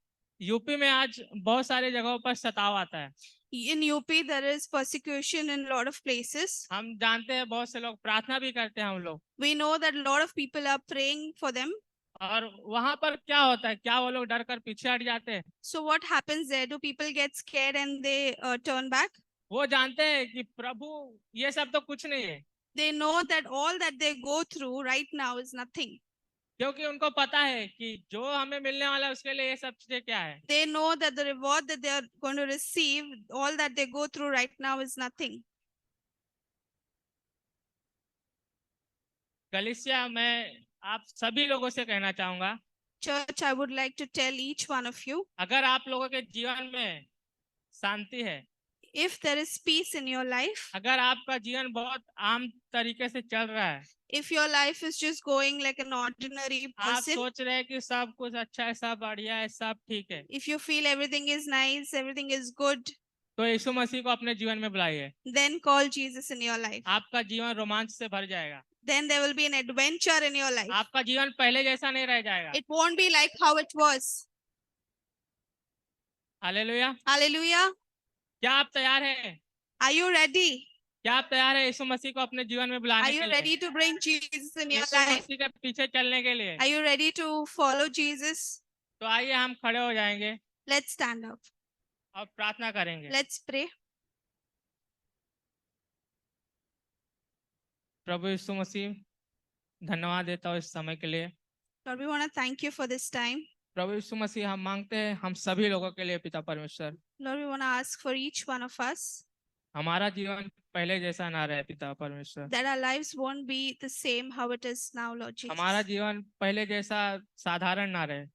UP में आज बहुत सारी जगहों पर सताव आता है। In UP, there is persecution in a lot of places. हम जानते हैं बहुत से लोग प्रार्थना भी करते हैं हम लोग, We know that a lot of people are praying for them. और वहां पर क्या होता है, क्या वो लोग डर कर पीछे हट जाते हैं? So what happens there? Do people get scared and they turn back? वो जानते हैं कि प्रभु ये सब तो कुछ नहीं है, They know that all that they go through right now is nothing. क्योंकि उनको पता है कि जो हमें मिलने वाला है उसके लिए ये सब चीजें क्या है। They know that the reward that they are going to receive, all that they go through right now is nothing. कलीसिया मैं आप सभी लोगों से कहना चाहूंगा, Church, I would like to tell each one of you, अगर आप लोगों के जीवन में शांति है, if there is peace in your life, अगर आपका जीवन बहुत आम तरीके से चल रहा है, if your life is just going like an ordinary आप person, सोच रहे हैं कि सब कुछ अच्छा है, सब बढ़िया है, सब ठीक है, if you feel everything is nice, everything is good, तो यीशु मसीह को अपने जीवन में बुलाइए। then call Jesus in your life. आपका जीवन रोमांच से भर जाएगा, Then there will be an adventure in your life. आपका जीवन पहले जैसा नहीं रह जाएगा। It won't be like how it was. Hallelujah. Hallelujah. क्या आप तैयार हैं? Are you ready? क्या आप तैयार हैं यीशु मसीह को अपने जीवन में Are बुलाने you के लिए, ready to bring Jesus in your Yeshu life? मसीह के पीछे चलने के लिए? Are you ready to follow Jesus? तो आइए हम खड़े हो जाएंगे Let's stand up. और प्रार्थना करेंगे। Let's pray. प्रभु यीशु मसीह, धन्यवाद देता हूँ इस समय के लिए। Lord, we want to thank you for this time. प्रभु यीशु मसीह, हम मांगते हैं हम सभी लोगों के लिए पिता परमेश्वर, Lord, we want to ask for each one of us हमारा जीवन पहले जैसा ना रहे पिता परमेश्वर, that our lives won't be the same how it is now, Lord Jesus. हमारा जीवन पहले जैसा साधारण ना रहे,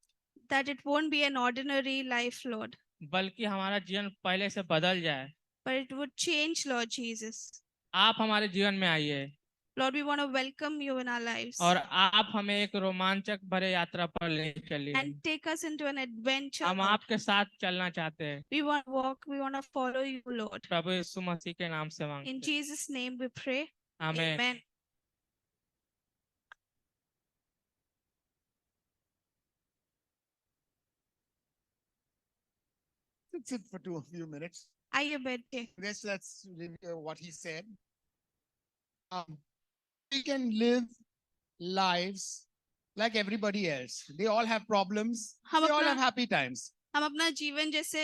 That it won't be an ordinary life, Lord, बल्कि हमारा जीवन पहले से बदल जाए। but it would change, Lord Jesus. आप हमारे जीवन में आइए Lord, we want to welcome you in our lives और आप हमें एक रोमांचक भरे यात्रा पर ले चलिए। and take us into an adventure. हम Lord. आपके साथ चलना चाहते हैं। We want to walk, we want to follow you, Lord. प्रभु यीशु मसीह के नाम से In मांगते हैं। Jesus' name we pray. आमीन। Amen. Sit for a few minutes. आइए बैठिए। Let's review what he said. We can live lives like everybody else. They all have problems. हम They all अपना have happy times. हम अपना जीवन जैसे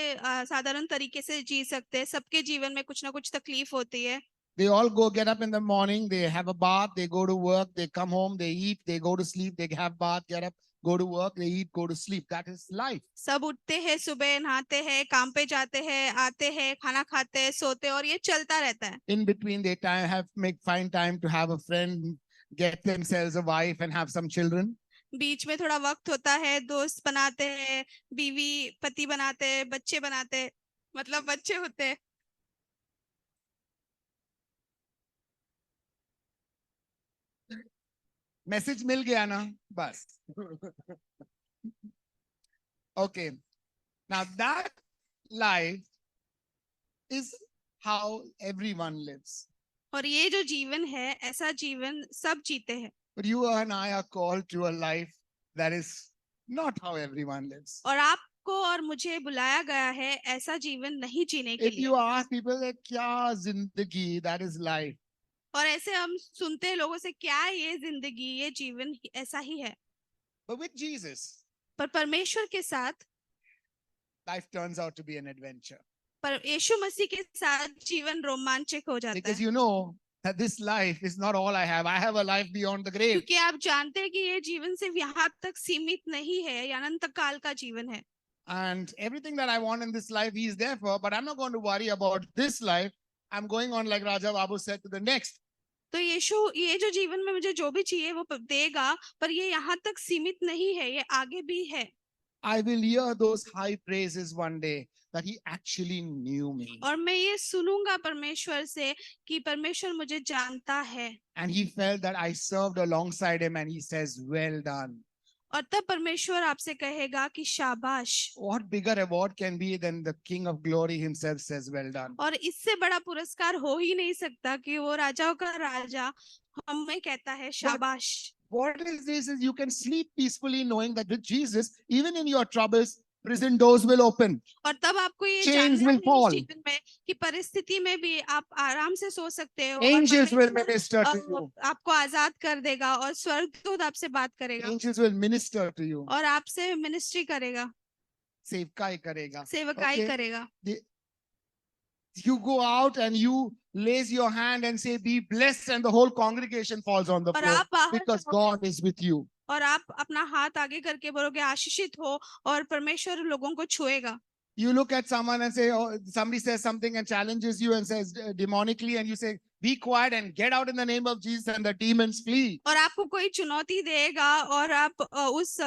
साधारण तरीके से जी सकते हैं। सबके जीवन में कुछ ना कुछ तकलीफ होती है। They all get up in the morning, they have a bath, they go to work, they come home, they eat, they go to sleep, they have bath, get up, go to work, they eat, go to sleep. That is life. सब उठते हैं, सुबह नहाते हैं, काम पे जाते हैं, आते हैं, खाना खाते हैं, सोते हैं और ये चलता रहता है। In between, they find time to have a friend, get themselves a wife, and have some children. बीच में थोड़ा वक्त होता है, दोस्त बनाते हैं, बीवी पति बनाते हैं, बच्चे बनाते हैं, मतलब बच्चे होते हैं। Message मिल गया ना? बस. Okay. Now that life is how everyone lives. और ये जो जीवन है, ऐसा जीवन सब जीते हैं। But you and I are called to a life that is not how everyone lives. और आपको और मुझे बुलाया गया है ऐसा जीवन नहीं जीने के If लिए। you ask people that क्या जिंदगी, that is life. और ऐसे हम सुनते हैं लोगों से, क्या ये जिंदगी, ये जीवन ऐसा ही है। But with Jesus, पर परमेश्वर के साथ, life turns out to be an adventure. पर यीशु मसीह के साथ जीवन रोमांचक हो जाता Because है। you know that this life is not all I have. I have a life beyond the grave. क्योंकि आप जानते हैं कि ये जीवन सिर्फ यहाँ तक सीमित नहीं है, ये अनंत काल का जीवन है। And everything that I want in this life, He is there for. But I'm not going to worry about this life. I'm going on, like Raja Babu said, to the next. तो यीशु ये जो जीवन में मुझे जो भी चाहिए वो देगा, पर ये यहाँ तक सीमित नहीं है, ये आगे भी है। I will hear those high praises one day that He actually knew me. और मैं ये सुनूंगा परमेश्वर से कि परमेश्वर मुझे जानता है। And He felt that I served alongside Him, and He says, well done. और तब परमेश्वर आपसे कहेगा कि शाबाश। What bigger award can be than the King of Glory Himself says, well done. और इससे बड़ा पुरस्कार हो ही नहीं सकता कि वो राजाओं का राजा हमें कहता है शाबाश। What is this is you can sleep peacefully knowing that with Jesus, even in your troubles, prison doors will open. और तब आपको ये Chains जानना will है fall. इस जीवन में कि परिस्थिति में भी आप आराम से सो सकते हो और Angels will परमेश्वर, minister to you. आपको आजाद कर देगा और स्वर्गदूत आपसे बात करेगा Angels will minister to you. और आपसे मिनिस्ट्री करेगा, सेवकाई करेगा. सेवकाई Okay. करेगा। You go out and you raise your hand and say, be blessed, and the whole congregation falls on the और floor आप बाहर because जाओगे God is with you. और आप अपना हाथ आगे करके बोलोगे आशीषित हो और परमेश्वर लोगों को छुएगा। You look at someone and say, oh, somebody says something and challenges you and says demonically, and you say, be quiet and get out in the name of Jesus, and the demons flee. और आपको कोई चुनौती देगा और आप उस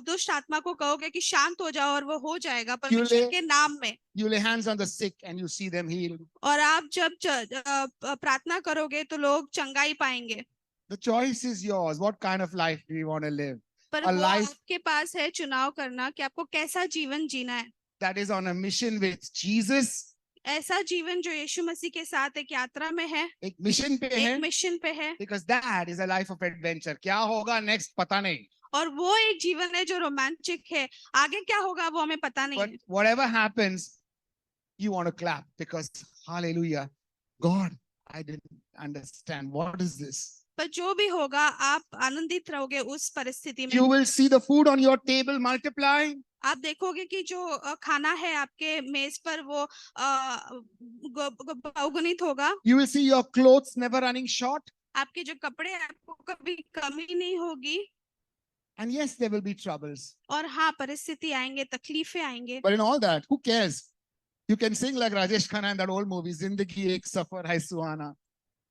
दुष्ट आत्मा को कहोगे कि शांत हो जाओ और वो हो जाएगा परमेश्वर lay- के नाम में। You lay hands on the sick and you see them healed. और आप जब प्रार्थना करोगे तो लोग चंगाई पाएंगे। The choice is yours. What kind of life do you want to live? पर A वो life- आपके पास है चुनाव करना कि आपको कैसा जीवन जीना है। That is on a mission with Jesus. ऐसा जीवन जो यीशु मसीह के साथ एक यात्रा में है, एक मिशन पे है, एक मिशन पे है, because that is a life of adventure. क्या होगा next पता नहीं. और वो एक जीवन है जो रोमांचिक है। आगे क्या होगा वो हमें पता नहीं But है। whatever happens, you want to clap because hallelujah, God, I didn't understand. What is this? पर जो भी होगा आप आनंदित रहोगे उस परिस्थिति में। You will see the food on your table multiply. आप देखोगे कि जो खाना है आपके मेज पर वो बहुगुणित होगा। You will see your clothes never running short. आपके जो कपड़े हैं, आपको कभी कमी नहीं होगी। And yes, there will be troubles. और हाँ, परिस्थिति आएंगे, तकलीफें आएंगे। But in all that, who cares? You can sing like Rajesh Khanna in that old movie, Zindagi Ek Safar Hai Suhana.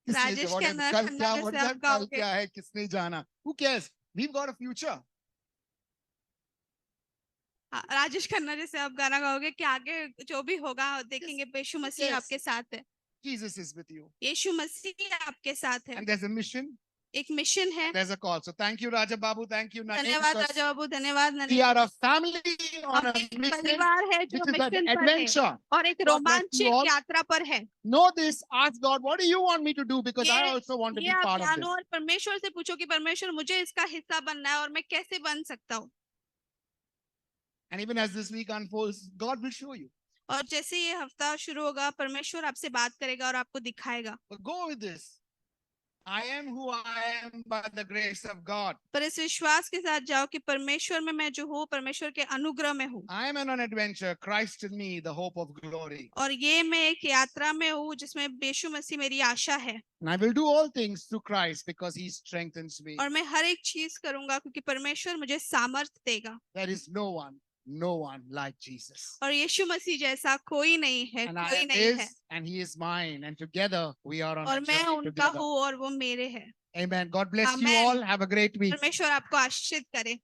Rajesh Khanna कल खन्ना क्या जैसे हो आप जाए, कल गाओगे। क्या है, किसने जाना? Who cares? We've got a future. हाँ, राजेश खन्ना जैसे आप गाना गाओगे कि आगे जो भी होगा देखेंगे यीशु मसीह Yes. आपके साथ है। Jesus is with you. यीशु मसीह आपके साथ है। And there's a mission, एक मिशन है। there's a call. So thank you, Raja Babu. Thank you, Nane. धन्यवाद because राजा बाबू, धन्यवाद We नने। are a family on हम a एक mission, परिवार है which जो is an मिशन पर है adventure. और एक God bless you रोमांचिक all. यात्रा पर है। Know this, ask God, what do you want me to do? Because I ये- also want to ये be आप part of जानो this. और परमेश्वर से पूछो कि परमेश्वर मुझे इसका हिस्सा बनना है और मैं कैसे बन सकता हूँ। And even as this week unfolds, God will show you. और जैसे ये हफ्ता शुरू होगा परमेश्वर आपसे बात करेगा और आपको दिखाएगा। But go with this. I am who I am by the grace of God. पर इस विश्वास के साथ जाओ कि परमेश्वर में मैं जो हूँ परमेश्वर के अनुग्रह में हूँ। I am on an adventure, Christ in me, the hope of glory. और ये मैं एक यात्रा में हूँ जिसमें यीशु मसीह मेरी आशा है। And I will do all things through Christ because he strengthens me. और मैं हर एक चीज करूंगा क्योंकि परमेश्वर मुझे सामर्थ्य देगा। There is no one like Jesus. और यीशु मसीह जैसा कोई नहीं है, And कोई I नहीं है। is and he is mine. And together we are on और a मैं journey उनका together. हूँ और वो मेरे है। Amen. God bless you Amen. all. Have a great week. परमेश्वर आपको आशीषित करे।